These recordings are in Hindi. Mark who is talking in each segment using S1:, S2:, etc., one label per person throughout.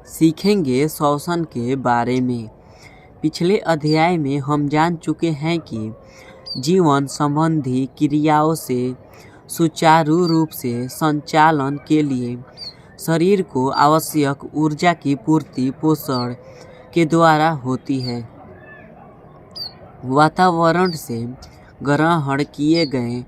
S1: सीखेंगे श्वसन के बारे में। पिछले अध्याय में हम जान चुके हैं कि जीवन संबंधी क्रियाओं से सुचारू रूप से संचालन के लिए शरीर को आवश्यक ऊर्जा की पूर्ति पोषण के द्वारा होती है। वातावरण से ग्रहण किए गए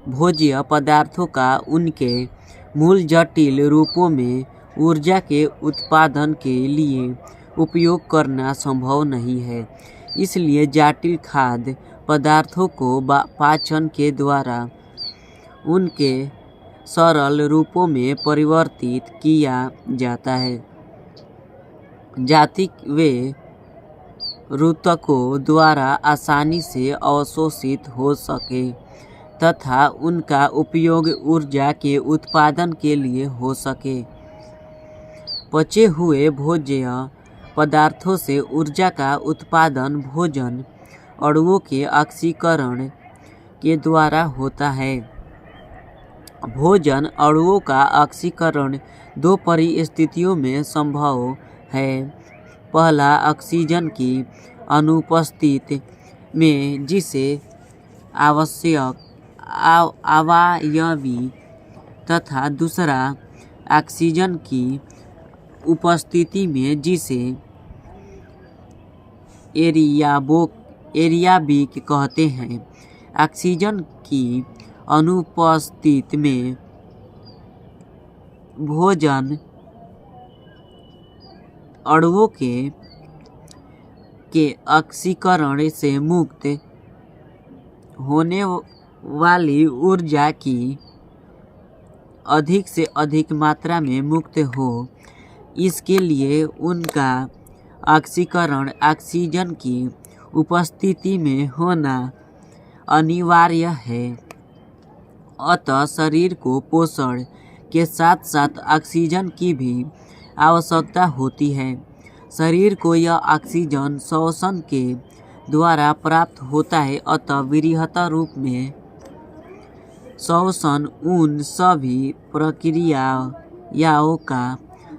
S1: भोज्य पदार्थों का उनके मूल जटिल रूपों में ऊर्जा के उत्पादन के लिए उपयोग करना संभव नहीं है। इसलिए जटिल खाद्य पदार्थों को पाचन के द्वारा उनके सरल रूपों में परिवर्तित किया जाता है, जाति वे ऊतकों द्वारा आसानी से अवशोषित हो सके तथा उनका उपयोग ऊर्जा के उत्पादन के लिए हो सके। पचे हुए भोज्य पदार्थों से ऊर्जा का उत्पादन भोजन अणुओं के ऑक्सीकरण के द्वारा होता है। भोजन अणुओं का ऑक्सीकरण दो परिस्थितियों में संभव है। पहला, ऑक्सीजन की अनुपस्थिति में, जिसे आवश्यक अवयवी, तथा दूसरा, ऑक्सीजन की उपस्थिति में, जिसे एरियाबिक कहते हैं। ऑक्सीजन की अनुपस्थिति में भोजन अणुओं के ऑक्सीकरण से मुक्त होने वाली ऊर्जा की अधिक से अधिक मात्रा में मुक्त हो, इसके लिए उनका ऑक्सीकरण ऑक्सीजन की उपस्थिति में होना अनिवार्य है। अतः शरीर को पोषण के साथ साथ ऑक्सीजन की भी आवश्यकता होती है। शरीर को यह ऑक्सीजन श्वसन के द्वारा प्राप्त होता है। अतः वृहत रूप में श्वसन उन सभी प्रक्रियाओं का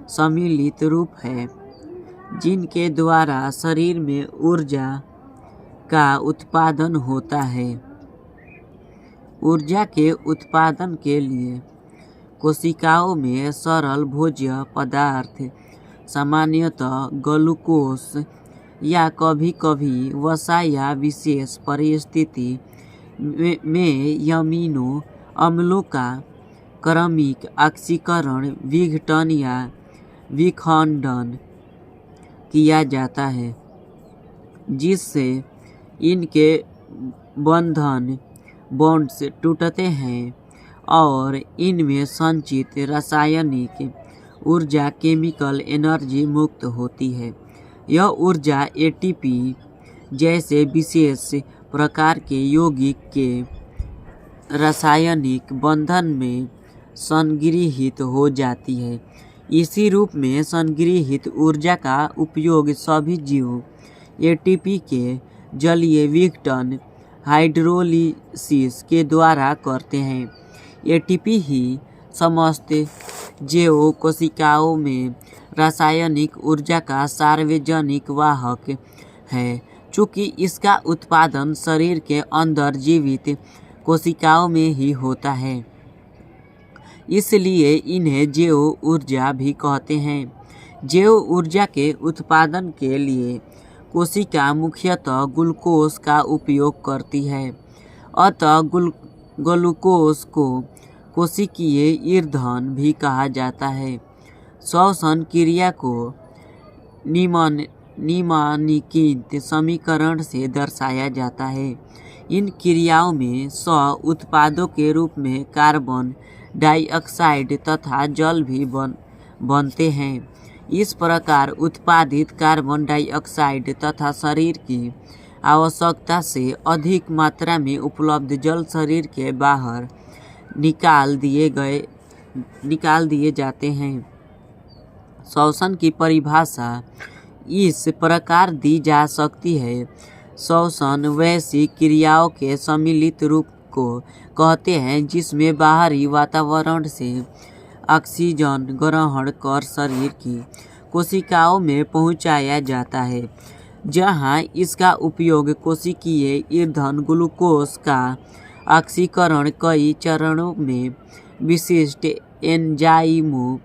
S1: सम्मिलित रूप है जिनके द्वारा शरीर में ऊर्जा का उत्पादन होता है। ऊर्जा के उत्पादन के लिए कोशिकाओं में सरल भोज्य पदार्थ, सामान्यतः ग्लूकोज या कभी-कभी वसा या विशेष परिस्थिति में अमीनो अम्लों का क्रमिक ऑक्सीकरण, विघटन या विखंडन किया जाता है, जिससे इनके बॉन्ड्स टूटते हैं और इनमें संचित रासायनिक ऊर्जा केमिकल एनर्जी मुक्त होती है। यह ऊर्जा एटीपी जैसे विशेष प्रकार के यौगिक के रासायनिक बंधन में संगृहीत हो जाती है। इसी रूप में संगृहीत ऊर्जा का उपयोग सभी जीव एटीपी के जलीय विघटन हाइड्रोलिसिस के द्वारा करते हैं। एटीपी ही समस्त जैव कोशिकाओं में रासायनिक ऊर्जा का सार्वजनिक वाहक है। चूँकि इसका उत्पादन शरीर के अंदर जीवित कोशिकाओं में ही होता है, इसलिए इन्हें जैव ऊर्जा भी कहते हैं। जैव ऊर्जा के उत्पादन के लिए कोशिका मुख्यतः ग्लूकोज का उपयोग करती है। अतः ग्लूकोज को कोशिकीय ईंधन भी कहा जाता है। श्वसन क्रिया को निम्नलिखित समीकरण से दर्शाया जाता है। इन क्रियाओं में उत्पादों के रूप में कार्बन डाइऑक्साइड तथा जल भी बनते हैं। इस प्रकार उत्पादित कार्बन डाइऑक्साइड तथा शरीर की आवश्यकता से अधिक मात्रा में उपलब्ध जल शरीर के बाहर निकाल दिए जाते हैं। श्वसन की परिभाषा इस प्रकार दी जा सकती है। श्वसन वैसी क्रियाओं के सम्मिलित रूप को कहते हैं जिसमें बाहरी वातावरण से ऑक्सीजन ग्रहण कर शरीर की कोशिकाओं में पहुंचाया जाता है, जहां इसका उपयोग कोशिकीय ईंधन ग्लूकोज का ऑक्सीकरण कई चरणों में विशिष्ट एंजाइमों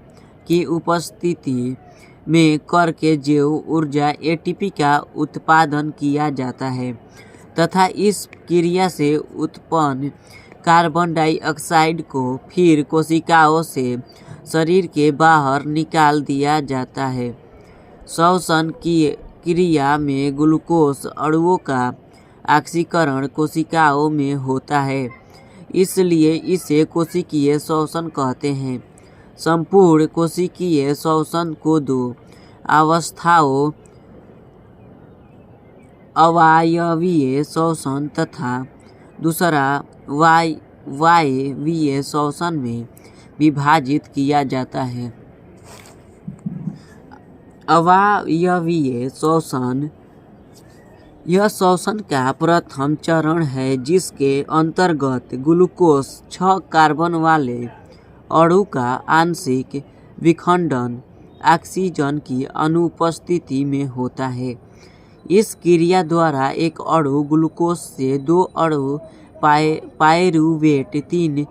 S1: की उपस्थिति में करके जैव ऊर्जा एटीपी का उत्पादन किया जाता है तथा इस क्रिया से उत्पन्न कार्बन डाइऑक्साइड को फिर कोशिकाओं से शरीर के बाहर निकाल दिया जाता है। श्वसन की क्रिया में ग्लूकोज अणुओं का ऑक्सीकरण कोशिकाओं में होता है, इसलिए इसे कोशिकीय श्वसन कहते हैं। संपूर्ण कोशिकीय श्वसन को दो अवस्थाओं अवायवीय श्वसन तथा दूसरा वायवीय श्वसन में विभाजित किया जाता है। अवायवीय श्वसन यह श्वसन का प्रथम चरण है, जिसके अंतर्गत ग्लूकोज 6 कार्बन वाले अणु का आंशिक विखंडन ऑक्सीजन की अनुपस्थिति में होता है। इस क्रिया द्वारा एक अणु ग्लूकोज से 2 अणु पाइरूवेट 3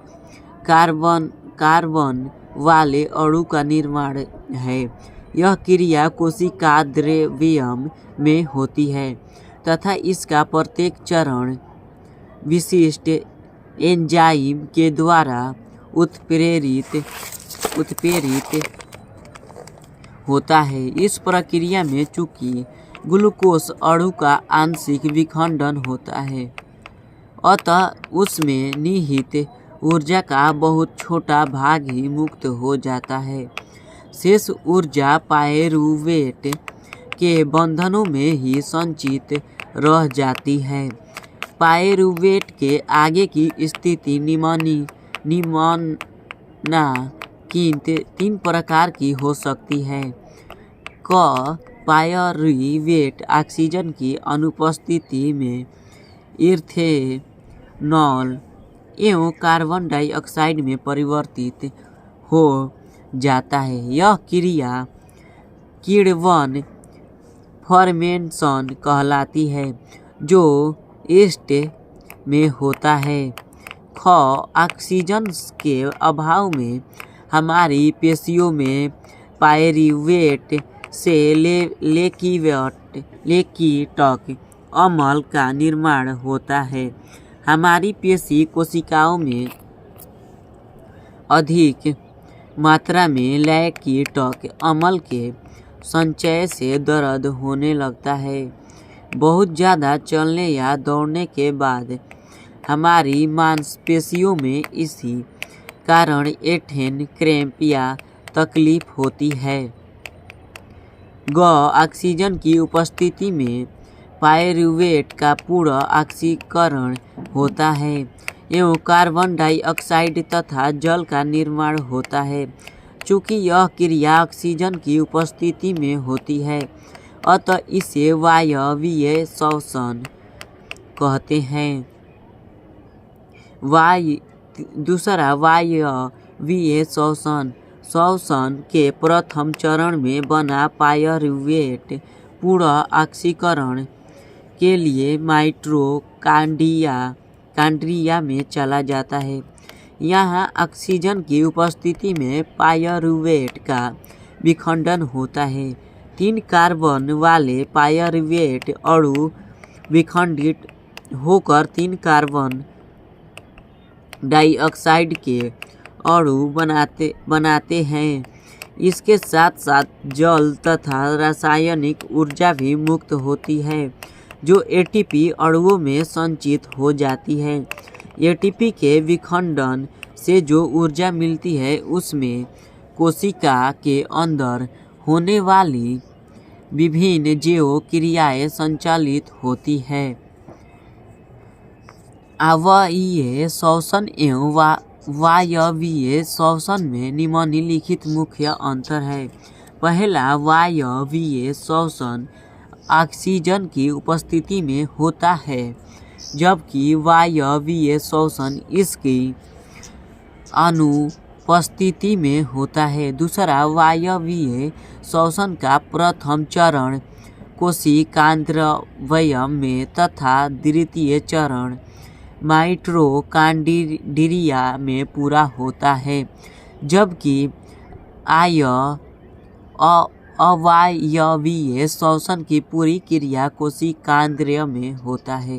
S1: कार्बन वाले अणु का निर्माण है। यह क्रिया कोशिका द्रव्यम में होती है तथा इसका प्रत्येक चरण विशिष्ट एंजाइम के द्वारा उत्प्रेरित होता है। इस प्रक्रिया में चूंकि ग्लूकोज अणु का आंशिक विखंडन होता है, अतः उसमें निहित ऊर्जा का बहुत छोटा भाग ही मुक्त हो जाता है। शेष ऊर्जा पाइरूवेट के बंधनों में ही संचित रह जाती है। पाइरूवेट के आगे की स्थिति निम्नलिखित 3 प्रकार की हो सकती है। क पाइरूवेट ऑक्सीजन की अनुपस्थिति में इथेनॉल एवं कार्बन डाइऑक्साइड में परिवर्तित हो जाता है। यह क्रिया किण्वन फर्मेंटेशन कहलाती है, जो ईस्ट में होता है। ख ऑक्सीजन के अभाव में हमारी पेशियों में पाइरूवेट से लेकिटक अम्ल का निर्माण होता है। हमारी पेशी कोशिकाओं में अधिक मात्रा में लैक्टिक अम्ल के संचय से दर्द होने लगता है। बहुत ज़्यादा चलने या दौड़ने के बाद हमारी मांसपेशियों में इसी कारण एथेन क्रैम्प या तकलीफ होती है। ग ऑक्सीजन की उपस्थिति में पाइरूवेट का पूर्ण ऑक्सीकरण होता है एवं कार्बन डाइऑक्साइड तथा जल का निर्माण होता है। चूँकि यह क्रिया ऑक्सीजन की उपस्थिति में होती है, अतः इसे वायवीय श्वसन कहते हैं। दूसरा वायवीय श्वसन के प्रथम चरण में बना पाइरूवेट पूर्ण ऑक्सीकरण के लिए माइटोकॉन्ड्रिया में चला जाता है। यहाँ ऑक्सीजन की उपस्थिति में पाइरूवेट का विखंडन होता है। 3 कार्बन वाले पाइरूवेट अणु विखंडित होकर 3 कार्बन डाइऑक्साइड के अणु बनाते हैं। इसके साथ साथ जल तथा रासायनिक ऊर्जा भी मुक्त होती है, जो एटीपी अणुओं में संचित हो जाती है। एटीपी के विखंडन से जो ऊर्जा मिलती है, उसमें कोशिका के अंदर होने वाली विभिन्न जैव क्रियाएं संचालित होती है। अवायवीय श्वसन एवं वायवीय श्वसन में निम्नलिखित मुख्य अंतर है। पहला, वायवीय श्वसन ऑक्सीजन की उपस्थिति में होता है, जबकि वायवीय श्वसन इसकी अनुपस्थिति में होता है। दूसरा, वायवीय श्वसन का प्रथम चरण कोशिकांद्रवयम में तथा द्वितीय चरण माइटोकॉन्ड्रिया में पूरा होता है, जबकि अवायवीय श्वसन की पूरी क्रिया कोशिकांद्र में होता है।